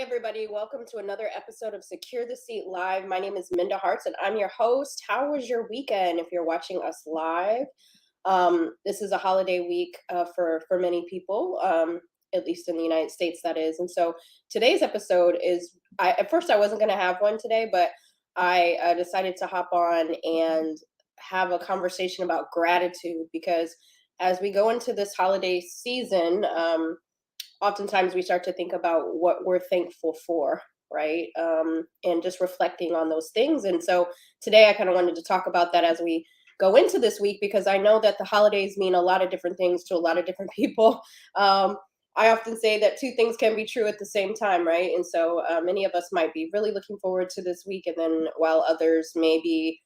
everybody. Welcome to another episode of Secure the Seat Live. My name is Minda Hartz, and I'm your host. How was your weekend if you're watching us live? This is a holiday week for many people, at least in the United States, that is. And so today's episode is, at first I wasn't going to have one today, but I decided to hop on and have a conversation about gratitude because as we go into this holiday season, oftentimes we start to think about what we're thankful for, right? And just reflecting on those things. And so today I kind of wanted to talk about that as we go into this week, because I know that the holidays mean a lot of different things to a lot of different people. I often say that two things can be true at the same time, right? And so many of us might be really looking forward to this week, and then while others may be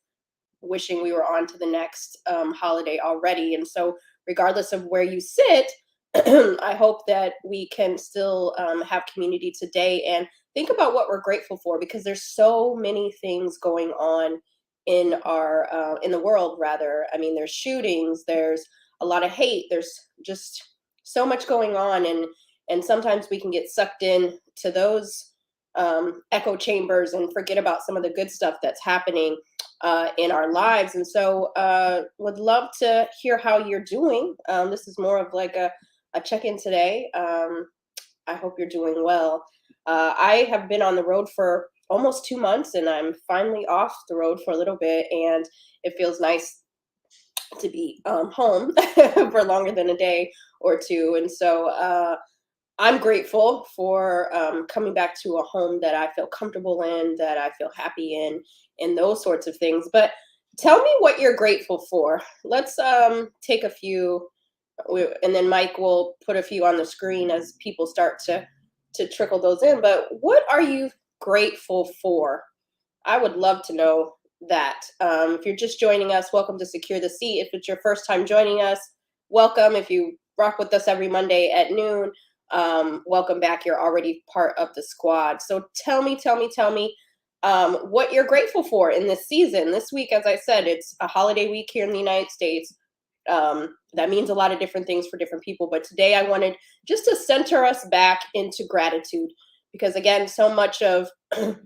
wishing we were on to the next holiday already. And so regardless of where you sit, I hope that we can still have community today and think about what we're grateful for, because there's so many things going on in our in the world. Rather, I mean, there's shootings, there's a lot of hate, there's just so much going on, and sometimes we can get sucked in to those echo chambers and forget about some of the good stuff that's happening in our lives. And so, would love to hear how you're doing. This is more of like a check-in today. I hope you're doing well. I have been on the road for almost 2 months, and I'm finally off the road for a little bit, and it feels nice to be home for longer than a day or two. And so I'm grateful for coming back to a home that I feel comfortable in, that I feel happy in, and those sorts of things. But tell me what you're grateful for. Let's take a few, and then Mike will put a few on the screen as people start to trickle those in. But what are you grateful for? I would love to know that. If you're just joining us, welcome to Secure the Seat. If it's your first time joining us, welcome. If you rock with us every Monday at noon, welcome back. You're already part of the squad. So tell me what you're grateful for in this season. This week, as I said, it's a holiday week here in the United States. That means a lot of different things for different people. But today I wanted just to center us back into gratitude, because again, so much of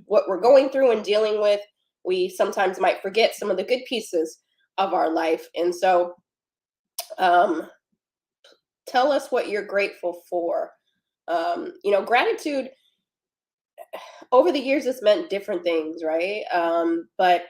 what we're going through and dealing with, we sometimes might forget some of the good pieces of our life. And so tell us what you're grateful for. Gratitude over the years has meant different things, right? But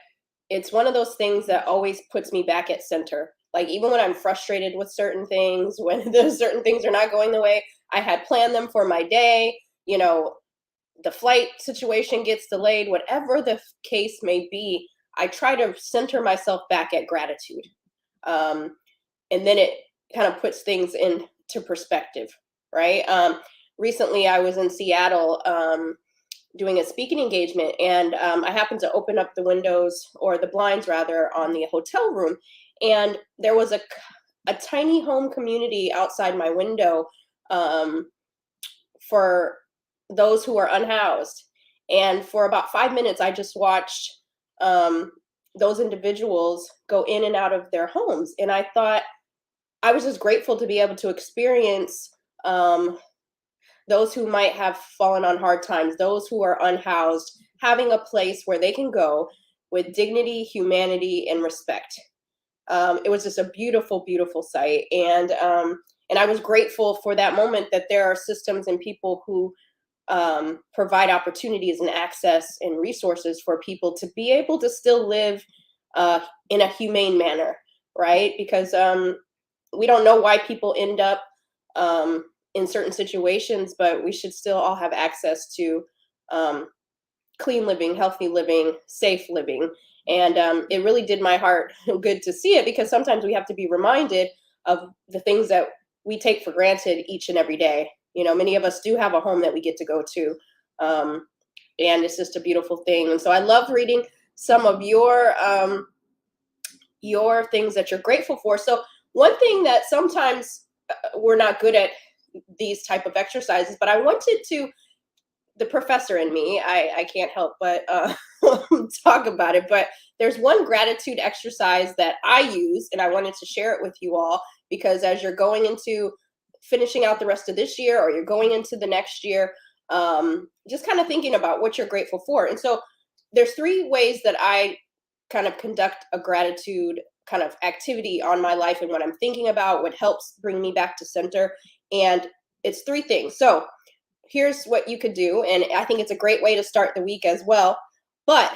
it's one of those things that always puts me back at center. Like, even when I'm frustrated with certain things, when those certain things are not going the way I had planned them for my day, the flight situation gets delayed, whatever the case may be, I try to center myself back at gratitude. And then it kind of puts things into perspective, right? Recently, I was in Seattle doing a speaking engagement, and I happened to open up the windows, or the blinds rather, on the hotel room. And there was a tiny home community outside my window for those who are unhoused. And for about 5 minutes, I just watched those individuals go in and out of their homes. And I thought, I was just grateful to be able to experience those who might have fallen on hard times, those who are unhoused, having a place where they can go with dignity, humanity, and respect. It was just a beautiful, beautiful sight. And I was grateful for that moment, that there are systems and people who provide opportunities and access and resources for people to be able to still live in a humane manner, right? Because we don't know why people end up in certain situations, but we should still all have access to clean living, healthy living, safe living. And it really did my heart good to see it, because sometimes we have to be reminded of the things that we take for granted each and every day. Many of us do have a home that we get to go to, and it's just a beautiful thing. And so I love reading some of your things that you're grateful for. So one thing that sometimes we're not good at these type of exercises, but I wanted to, the professor in me, I can't help but talk about it. But there's one gratitude exercise that I use, and I wanted to share it with you all, because as you're going into finishing out the rest of this year, or you're going into the next year, just kind of thinking about what you're grateful for. And so there's three ways that I kind of conduct a gratitude kind of activity on my life and what I'm thinking about, what helps bring me back to center. And it's three things. So here's what you could do. And I think it's a great way to start the week as well. But,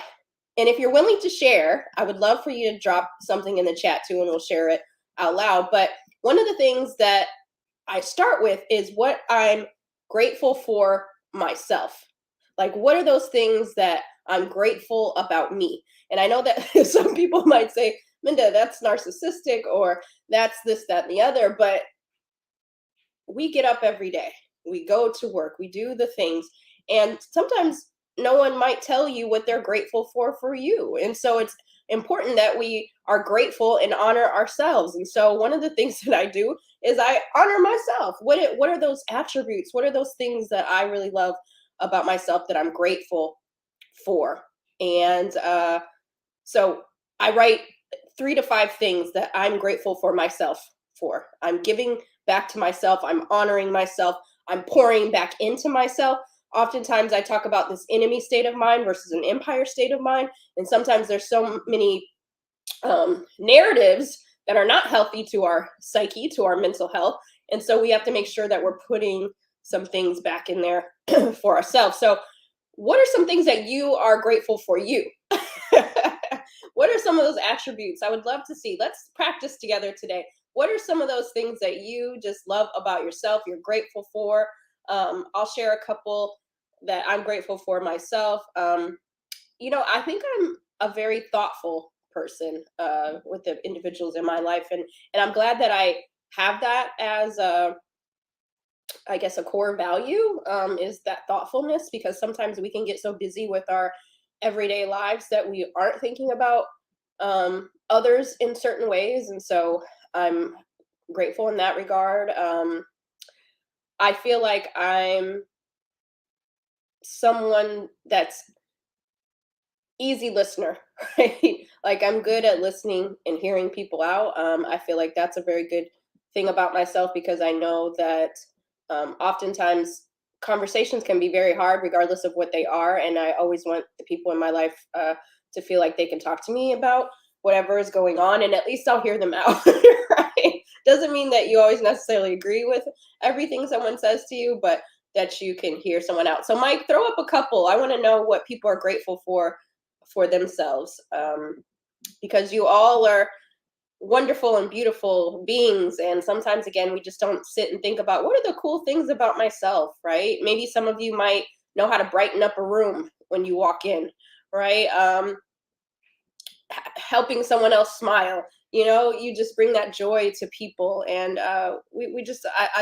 and if you're willing to share, I would love for you to drop something in the chat too, and we'll share it out loud. But one of the things that I start with is what I'm grateful for myself. Like, what are those things that I'm grateful about me? And I know that some people might say, Minda, that's narcissistic, or that's this, that, and the other. But we get up every day, we go to work, we do the things. And sometimes no one might tell you what they're grateful for you. And so it's important that we are grateful and honor ourselves. And so one of the things that I do is I honor myself. What are those attributes? What are those things that I really love about myself that I'm grateful for? And so I write 3 to 5 things that I'm grateful for myself for. I'm giving back to myself. I'm honoring myself. I'm pouring back into myself. Oftentimes I talk about this enemy state of mind versus an empire state of mind. And sometimes there's so many narratives that are not healthy to our psyche, to our mental health. And so we have to make sure that we're putting some things back in there for ourselves. So what are some things that you are grateful for you? What are some of those attributes? I would love to see. Let's practice together today. What are some of those things that you just love about yourself, you're grateful for? I'll share a couple that I'm grateful for myself. I think I'm a very thoughtful person with the individuals in my life. And I'm glad that I have that as I guess a core value, is that thoughtfulness, because sometimes we can get so busy with our everyday lives that we aren't thinking about others in certain ways. And so I'm grateful in that regard. I feel like I'm someone that's easy listener, right? Like, I'm good at listening and hearing people out. I feel like that's a very good thing about myself, because I know that oftentimes conversations can be very hard regardless of what they are. And I always want the people in my life to feel like they can talk to me about whatever is going on, and at least I'll hear them out. Right? Doesn't mean that you always necessarily agree with everything someone says to you, but that you can hear someone out. So Mike, throw up a couple. I want to know what people are grateful for themselves, because you all are wonderful and beautiful beings. And sometimes, again, we just don't sit and think about what are the cool things about myself, right? Maybe some of you might know how to brighten up a room when you walk in, right? Helping someone else smile. You just bring that joy to people. And I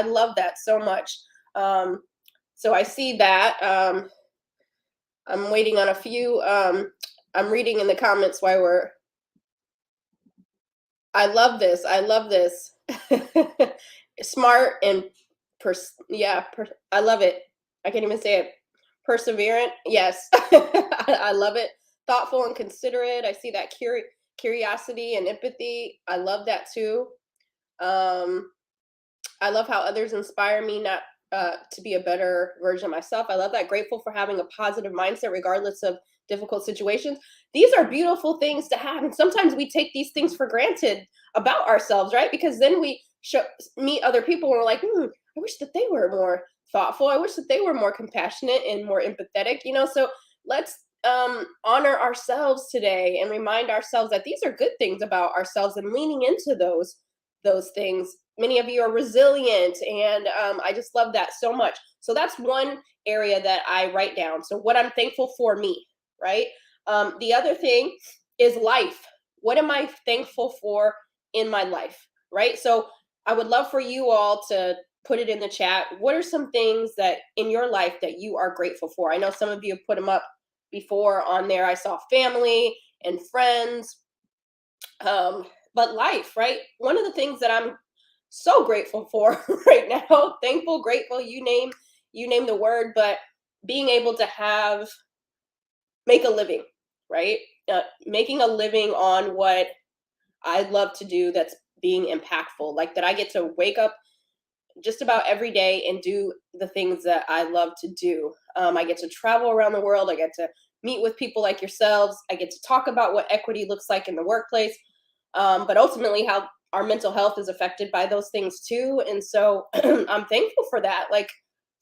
love that so much. So I see that. I'm waiting on a few. I'm reading in the comments while I love this. I love this. Smart and I love it. I can't even say it. Perseverant. Yes. I love it. Thoughtful and considerate. I see that curiosity and empathy. I love that too. I love how others inspire me not to be a better version of myself. I love that. Grateful for having a positive mindset regardless of difficult situations. These are beautiful things to have. And sometimes we take these things for granted about ourselves, right? Because then we meet other people and we're like, I wish that they were more thoughtful. I wish that they were more compassionate and more empathetic, So let's honor ourselves today and remind ourselves that these are good things about ourselves, and leaning into those things. Many of you are resilient, and I just love that so much. So that's one area that I write down. So what I'm thankful for me, right? The other thing is life. What am I thankful for in my life, right? So I would love for you all to put it in the chat. What are some things that in your life that you are grateful for? I know some of you have put them up before on there. I saw family and friends, but life, right? One of the things that I'm so grateful for right now, thankful, grateful, you name the word, but being able to make a living, right? Making a living on what I love to do, that's being impactful, like that I get to wake up just about every day and do the things that I love to do. I get to travel around the world. I get to meet with people like yourselves. I get to talk about what equity looks like in the workplace, but ultimately how our mental health is affected by those things too. And so I'm thankful for that. Like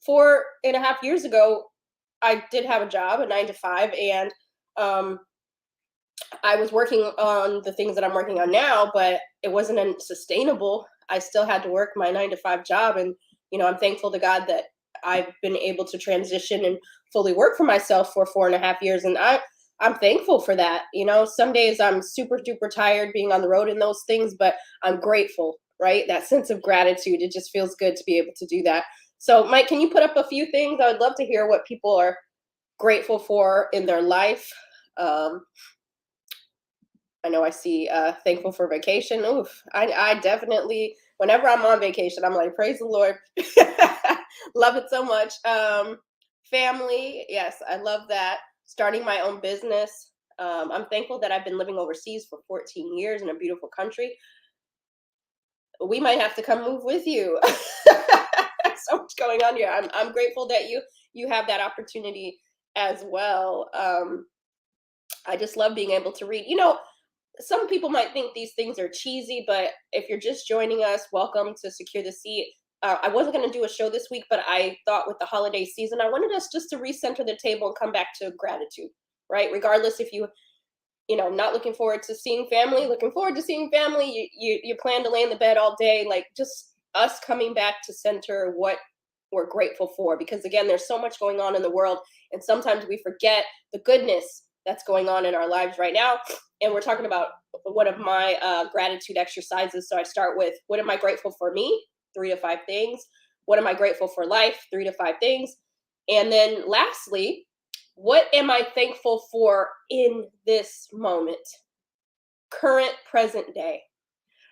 4.5 years ago, I did have a job, a 9 to 5, and um, I was working on the things that I'm working on now, but it wasn't sustainable. I still had to work my 9 to 5 job. And, I'm thankful to God that I've been able to transition and fully work for myself for 4.5 years. And I'm thankful for that. Some days I'm super duper tired being on the road and those things, but I'm grateful, right? That sense of gratitude, it just feels good to be able to do that. So, Mike, can you put up a few things? I would love to hear what people are grateful for in their life. Um, I know I see thankful for vacation. Oof. I definitely, whenever I'm on vacation, I'm like, praise the Lord. Love it so much. Family, yes, I love that. Starting my own business. I'm thankful that I've been living overseas for 14 years in a beautiful country. We might have to come move with you. So much going on here. I'm grateful that you have that opportunity as well. I just love being able to read. Some people might think these things are cheesy, but if you're just joining us, welcome to Secure the Seat. I wasn't going to do a show this week, but I thought with the holiday season, I wanted us just to recenter the table and come back to gratitude, right? Regardless if not looking forward to seeing family, looking forward to seeing family, you plan to lay in the bed all day, like just us coming back to center what we're grateful for. Because again, there's so much going on in the world, and sometimes we forget the goodness that's going on in our lives right now. And we're talking about one of my gratitude exercises. So I start with, what am I grateful for me? 3 to 5 things. What am I grateful for life? 3 to 5 things. And then lastly, what am I thankful for in this moment? Current, present day,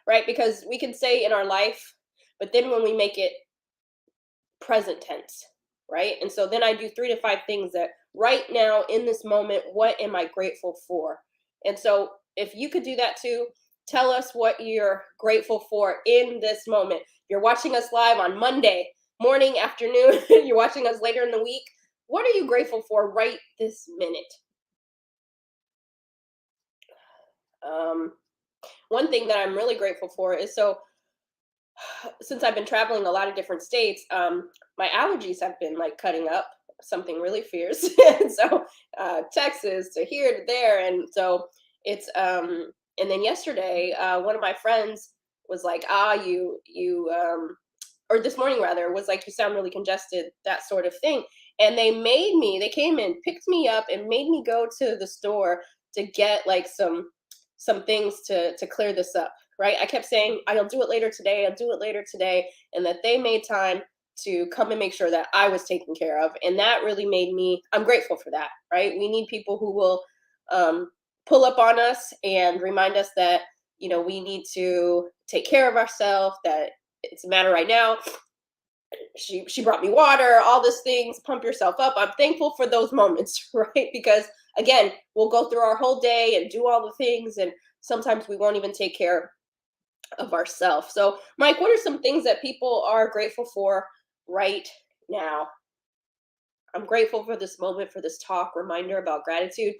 right? Because we can say in our life, but then when we make it present tense, right? And so then I do 3 to 5 things that right now in this moment, what am I grateful for? And so if you could do that too, tell us what you're grateful for in this moment. You're watching us live on Monday morning, afternoon, you're watching us later in the week. What are you grateful for right this minute? Um, One thing that I'm really grateful for is, so since I've been traveling a lot of different states, my allergies have been like cutting up, something really fierce. And so Texas to here to there, and so it's and then yesterday, one of my friends was like, or this morning rather, was like, you sound really congested, that sort of thing. And they came in, picked me up, and made me go to the store to get like some things to clear this up, right? I kept saying, I'll do it later today, I'll do it later today. And that they made time to come and make sure that I was taken care of. And that really made me, I'm grateful for that, right? We need people who will um, pull up on us and remind us that, we need to take care of ourselves, that it's a matter right now. She brought me water, all these things, pump yourself up. I'm thankful for those moments, right? Because again, we'll go through our whole day and do all the things, and sometimes we won't even take care of ourselves. So, Mike, what are some things that people are grateful for right now? I'm grateful for this moment, for this talk, reminder about gratitude.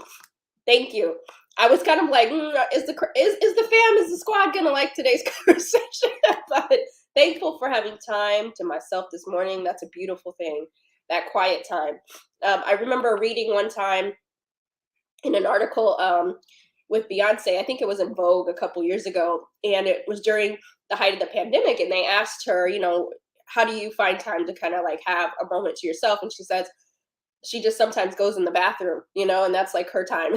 Thank you. I was kind of like, is the fam, is the squad gonna like today's conversation? But thankful for having time to myself this morning. That's a beautiful thing. That quiet time. I remember reading one time in an article with Beyonce. I think it was in Vogue a couple years ago, and it was during the height of the pandemic. And they asked her, how do you find time to kind of like have a moment to yourself? And she says, she just sometimes goes in the bathroom, and that's like her time,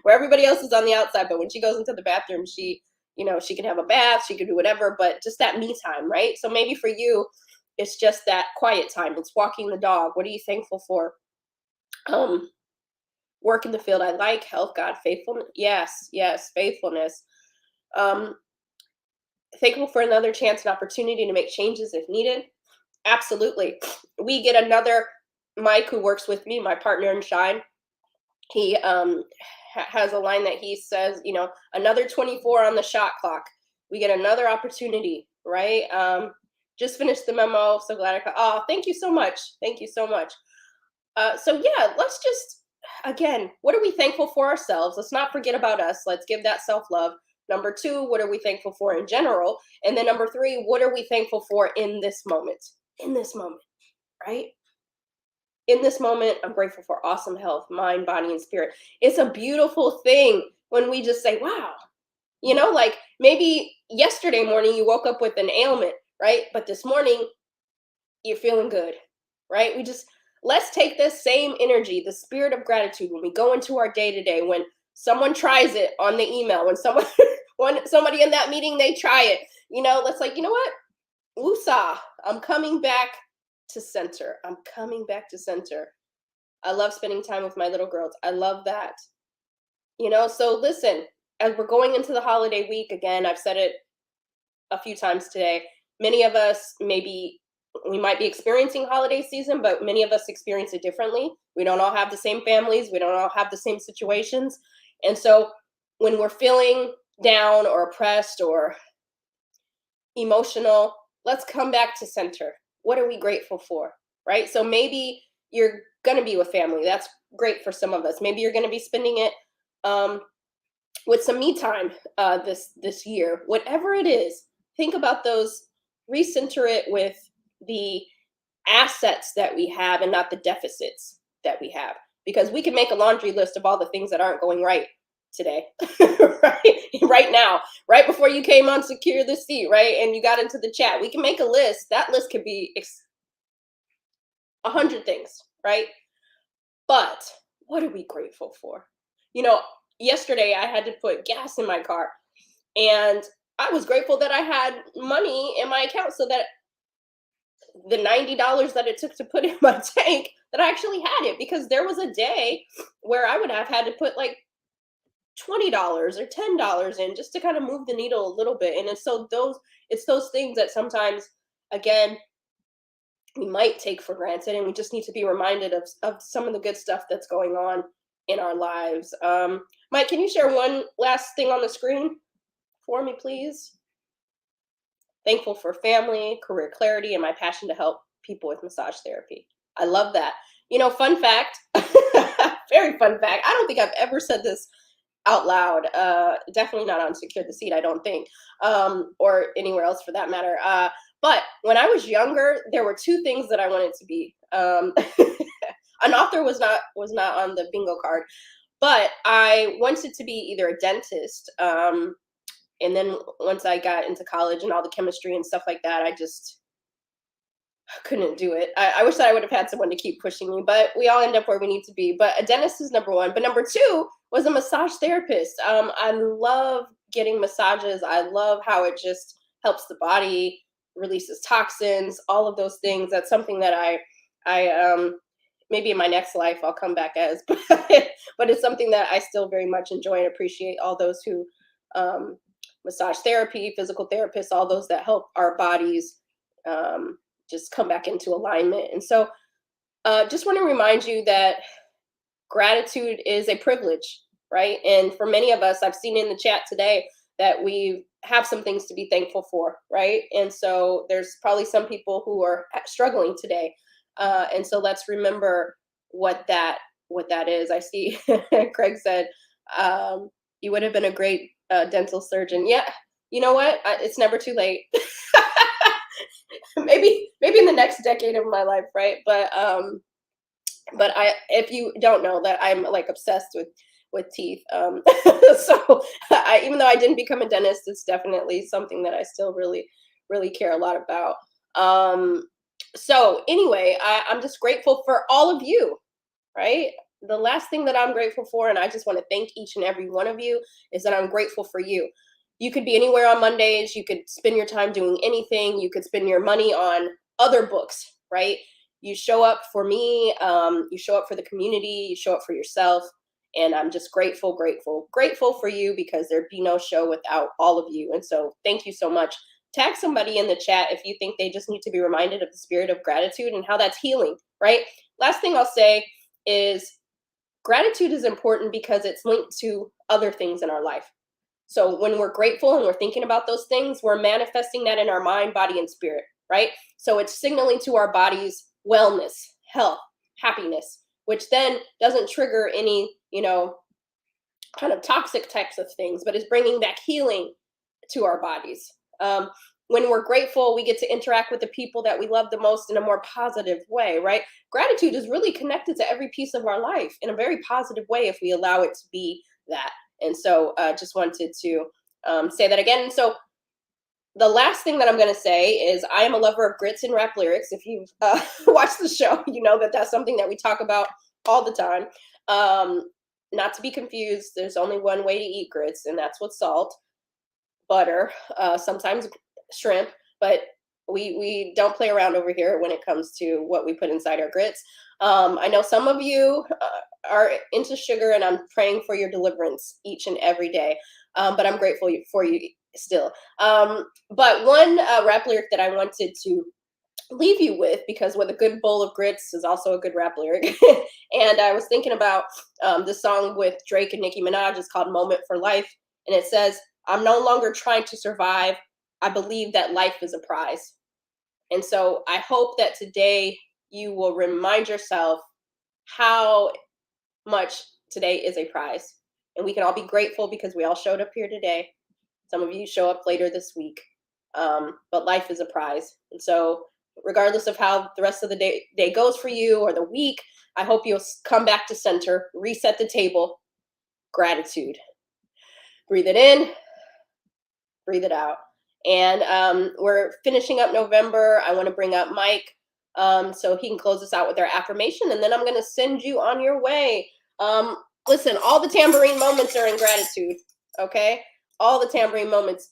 where everybody else is on the outside. But when she goes into the bathroom, she can have a bath, she can do whatever, but just that me time, right? So maybe for you, it's just that quiet time. It's walking the dog. What are you thankful for? Work in the field I like, health, God, faithfulness. Yes, faithfulness. Um, Thankful for another chance and opportunity to make changes if needed. Absolutely. We get another, Mike, who works with me, my partner in Shine, he has a line that he says, another 24 on the shot clock. We get another opportunity, right? Just finished the memo. So glad oh, thank you so much. Thank you so much. So yeah, let's just again, what are we thankful for ourselves? Let's not forget about us. Let's give that self-love. Number two, what are we thankful for in general? And then number three, what are we thankful for in this moment? In this moment, right? In this moment, I'm grateful for awesome health, mind, body, and spirit. It's a beautiful thing when we just say, wow, like maybe yesterday morning you woke up with an ailment, right? But this morning you're feeling good, right? We just let's take this same energy, the spirit of gratitude, when we go into our day to day, when someone tries it on the email, when someone when somebody in that meeting they try it, let's like, you know what? Woosah, I'm coming back to center. I'm coming back to center. I love spending time with my little girls. I love that. So listen, as we're going into the holiday week, again, I've said it a few times today. Many of us maybe we might be experiencing holiday season, but many of us experience it differently. We don't all have the same families, we don't all have the same situations. And so when we're feeling down or oppressed or emotional, let's come back to center. What are we grateful for? Right? So maybe you're going to be with family. That's great for some of us. Maybe you're going to be spending it um, with some me time this year. Whatever it is, think about those. Recenter it with the assets that we have and not the deficits that we have, because we can make a laundry list of all the things that aren't going right today, right now, right before you came on Secure the Seat, right, and you got into the chat. We can make a list. That list could be 100 things, right? But what are we grateful for? You know, Yesterday I had to put gas in my car, and I was grateful that I had money in my account so that the $90 that it took to put in my tank, that I actually had it, because there was a day where I would have had to put like $20 or $10 in just to kind of move the needle a little bit. And it's those things that sometimes, again, we might take for granted, and we just need to be reminded of some of the good stuff that's going on in our lives. Mike, can you share one last thing on the screen for me, please? Thankful for family, career clarity, and my passion to help people with massage therapy. I love that. Fun fact, very fun fact. I don't think I've ever said this out loud. Definitely not on Secure the Seat, I don't think, or anywhere else for that matter. But when I was younger, there were two things that I wanted to be. An author was not on the bingo card, but I wanted to be either a dentist. And then once I got into college and all the chemistry and stuff like that, I just couldn't do it. I wish that I would have had someone to keep pushing me, but we all end up where we need to be. But a dentist is number one. But number two was a massage therapist. I love getting massages. I love how it just helps the body, releases toxins, all of those things. That's something that I maybe in my next life I'll come back as, but it's something that I still very much enjoy and appreciate. All those who massage therapy, physical therapists, all those that help our bodies just come back into alignment. And so just want to remind you that gratitude is a privilege, right? And for many of us, I've seen in the chat today that we have some things to be thankful for, right? And so there's probably some people who are struggling today. And so let's remember what that is. I see Craig said, you would have been a great dental surgeon. Yeah, you know what? It's never too late. maybe in the next decade of my life, right? But if you don't know, that I'm like obsessed with teeth. So even though I didn't become a dentist, it's definitely something that I still really really care a lot about. So anyway, I'm just grateful for all of you, right? The last thing that I'm grateful for, and I just want to thank each and every one of you, is that I'm grateful for you. You could be anywhere on Mondays. You could spend your time doing anything. You could spend your money on other books, right? You show up for me. You show up for the community. You show up for yourself. And I'm just grateful for you, because there'd be no show without all of you. And so thank you so much. Tag somebody in the chat if you think they just need to be reminded of the spirit of gratitude and how that's healing, right? Last thing I'll say is gratitude is important because it's linked to other things in our life. So when we're grateful and we're thinking about those things, we're manifesting that in our mind, body, and spirit. right? So it's signaling to our bodies wellness, health, happiness, which then doesn't trigger any, kind of toxic types of things, but is bringing that healing to our bodies. When we're grateful, we get to interact with the people that we love the most in a more positive way, right? Gratitude is really connected to every piece of our life in a very positive way if we allow it to be that. And so, just wanted to say that again. And so, the last thing that I'm going to say is I am a lover of grits and rap lyrics. If you've watched the show, you know that that's something that we talk about all the time. Not to be confused, there's only one way to eat grits, and that's with salt, butter, sometimes shrimp, but we don't play around over here when it comes to what we put inside our grits. I know some of you are into sugar, and I'm praying for your deliverance each and every day. But I'm grateful for you still. But one rap lyric that I wanted to leave you with a good bowl of grits is also a good rap lyric. And I was thinking about this song with Drake and Nicki Minaj. It's called Moment for Life. And it says, I'm no longer trying to survive. I believe that life is a prize. And so I hope that today you will remind yourself how much today is a prize. And we can all be grateful because we all showed up here today. Some of you show up later this week. But life is a prize. And so regardless of how the rest of the day goes for you or the week, I hope you'll come back to center, reset the table, gratitude. Breathe it in, breathe it out. And we're finishing up November. I want to bring up Mike so he can close us out with our affirmation, and then I'm going to send you on your way. Listen, all the tambourine moments are in gratitude, okay? All the tambourine moments.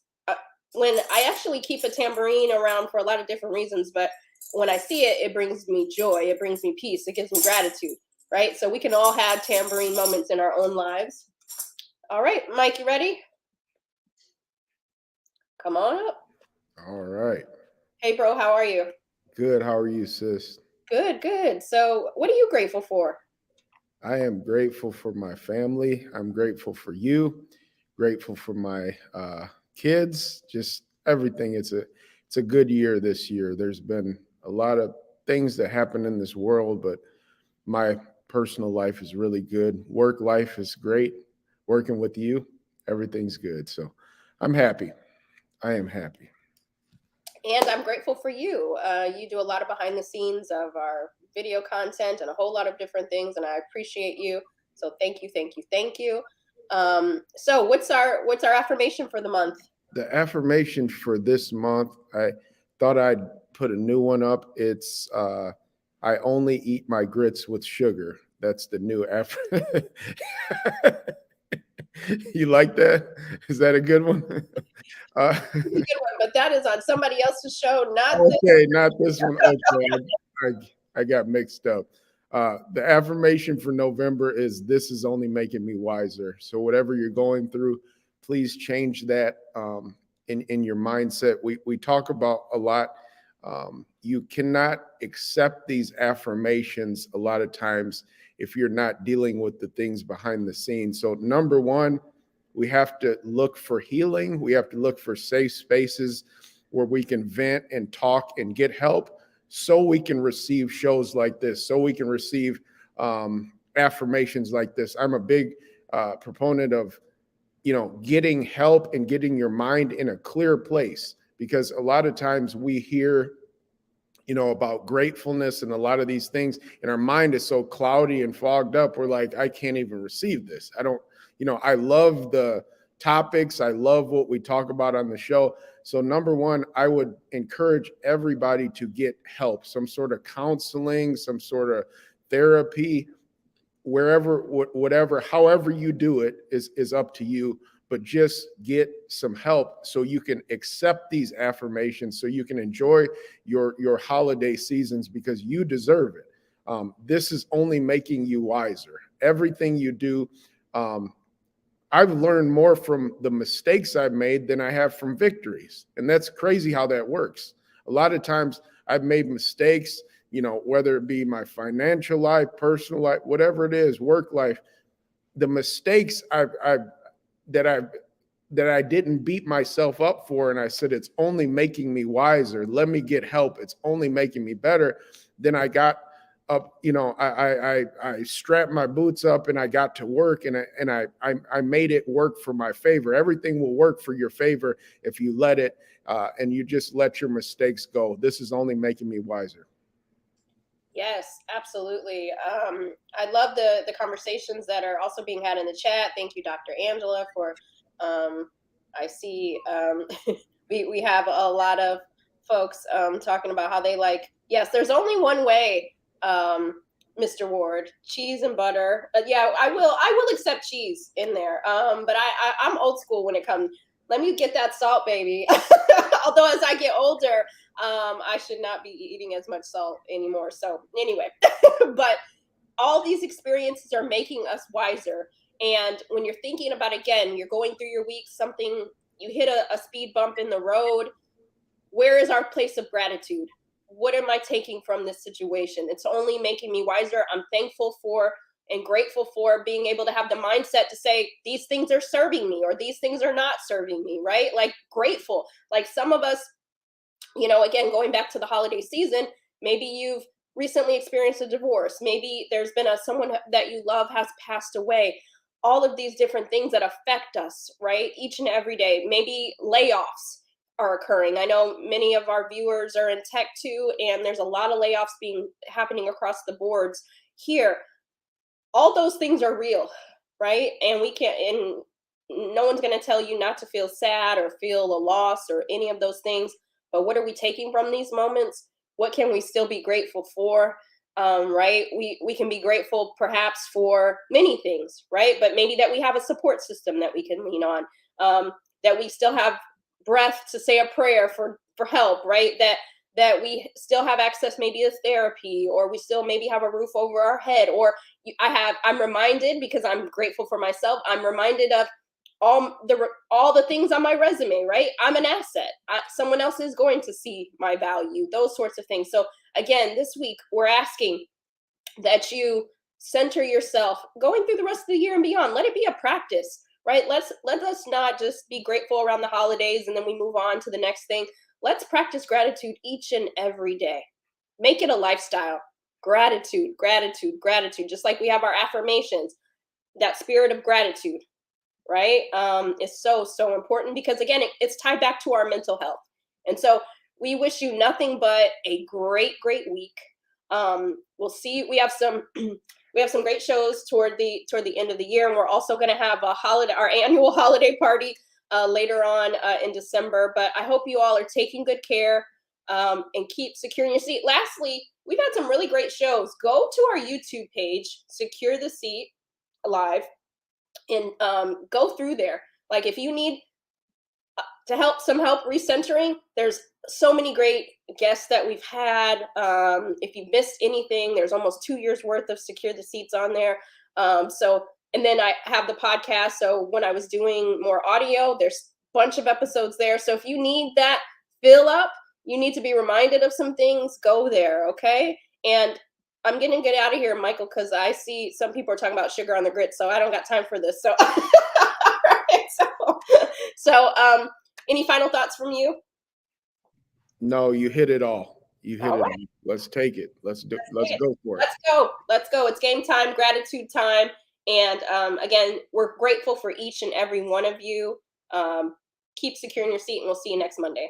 When I actually keep a tambourine around for a lot of different reasons, but when I see it, it brings me joy, it brings me peace, it gives me gratitude, right? So we can all have tambourine moments in our own lives. All right, Mike, you ready? Come on up. All right. Hey, bro, how are you? Good. How are you, sis? Good, good. So, what are you grateful for? I am grateful for my family. I'm grateful for you. Grateful for my kids. Just everything. It's a good year this year. There's been a lot of things that happen in this world, but my personal life is really good. Work life is great. Working with you, everything's good. So I'm happy. I am happy. And I'm grateful for you. You do a lot of behind the scenes of our video content and a whole lot of different things, and I appreciate you. So thank you, thank you, thank you. So what's our affirmation for the month? The affirmation for this month, I thought I'd put a new one up. It's I only eat my grits with sugar. That's the new affirmation. You like that? Is that a good one? It's a good one, but that is on somebody else's show, not this. Okay, not this one. Okay, I got mixed up. The affirmation for November is this is only making me wiser. So whatever you're going through, please change that in your mindset. We talk about a lot. You cannot accept these affirmations a lot of times if you're not dealing with the things behind the scenes. So number one, we have to look for healing. We have to look for safe spaces where we can vent and talk and get help so we can receive shows like this, so we can receive affirmations like this. I'm a big proponent of, getting help and getting your mind in a clear place, because a lot of times we hear, about gratefulness and a lot of these things, and our mind is so cloudy and fogged up. We're like, I can't even receive this. I don't, I love the topics. I love what we talk about on the show. So number one, I would encourage everybody to get help, some sort of counseling, some sort of therapy, wherever, whatever, however you do it is up to you. But just get some help so you can accept these affirmations, so you can enjoy your holiday seasons, because you deserve it. This is only making you wiser. Everything you do, I've learned more from the mistakes I've made than I have from victories. And that's crazy how that works. A lot of times I've made mistakes, whether it be my financial life, personal life, whatever it is, work life. The mistakes that I've that I didn't beat myself up for, and I said, it's only making me wiser. Let me get help. It's only making me better. Then I got up, I strapped my boots up and I got to work, and I made it work for my favor. Everything will work for your favor if you let it, and you just let your mistakes go. This is only making me wiser. Yes, absolutely. I love the conversations that are also being had in the chat. Thank you, Dr. Angela, for I see we have a lot of folks talking about how they like, yes, there's only one way, Mr. Ward, cheese and butter. Yeah, I will accept cheese in there. But I'm old school when it comes. Let me get that salt, baby. Although as I get older, I should not be eating as much salt anymore. So anyway, but all these experiences are making us wiser. And when you're thinking about, again, you're going through your week, something, you hit a speed bump in the road, where is our place of gratitude? What am I taking from this situation? It's only making me wiser. I'm thankful for and grateful for being able to have the mindset to say these things are serving me or these things are not serving me, right? Like grateful. Like some of us, again, going back to the holiday season, maybe you've recently experienced a divorce. Maybe there's been someone that you love has passed away. All of these different things that affect us, right? Each and every day. Maybe layoffs are occurring. I know many of our viewers are in tech too, and there's a lot of layoffs happening across the boards here. All those things are real, right? And we can't, and no one's going to tell you not to feel sad or feel a loss or any of those things. But what are we taking from these moments? What can we still be grateful for? Right? We can be grateful perhaps for many things, right? But maybe that we have a support system that we can lean on, that we still have breath to say a prayer for help, right? That we still have access maybe to therapy, or we still maybe have a roof over our head, or I'm reminded, because I'm grateful for myself, I'm reminded of all the things on my resume, right? I'm an asset. Someone else is going to see my value, those sorts of things. So again, this week we're asking that you center yourself going through the rest of the year and beyond. Let it be a practice, right? Let us not just be grateful around the holidays and then we move on to the next thing. Let's practice gratitude each and every day. Make it a lifestyle. Gratitude, gratitude, gratitude. Just like we have our affirmations, that spirit of gratitude, right? Is so, so important, because again, it's tied back to our mental health. And so we wish you nothing but a great, great week. We'll see. We have some great shows toward the end of the year, and we're also going to have our annual holiday party later on in December. But I hope you all are taking good care and keep securing your seat. Lastly, we've had some really great shows. Go to our YouTube page, Secure the Seat Live, and go through there. Like if you need some help recentering, there's so many great guests that we've had. If you missed anything, there's almost 2 years worth of Secure the Seats on there. And then I have the podcast. So when I was doing more audio, there's a bunch of episodes there. So if you need that fill up, you need to be reminded of some things, go there. Okay. And I'm going to get out of here, Michael, because I see some people are talking about sugar on the grits. So I don't got time for this. So, so any final thoughts from you? No, you hit it all. You hit All it right. all. Let's take it. Let's go for it. Let's go. It's game time, gratitude time. And again, we're grateful for each and every one of you. Keep securing your seat, and we'll see you next Monday.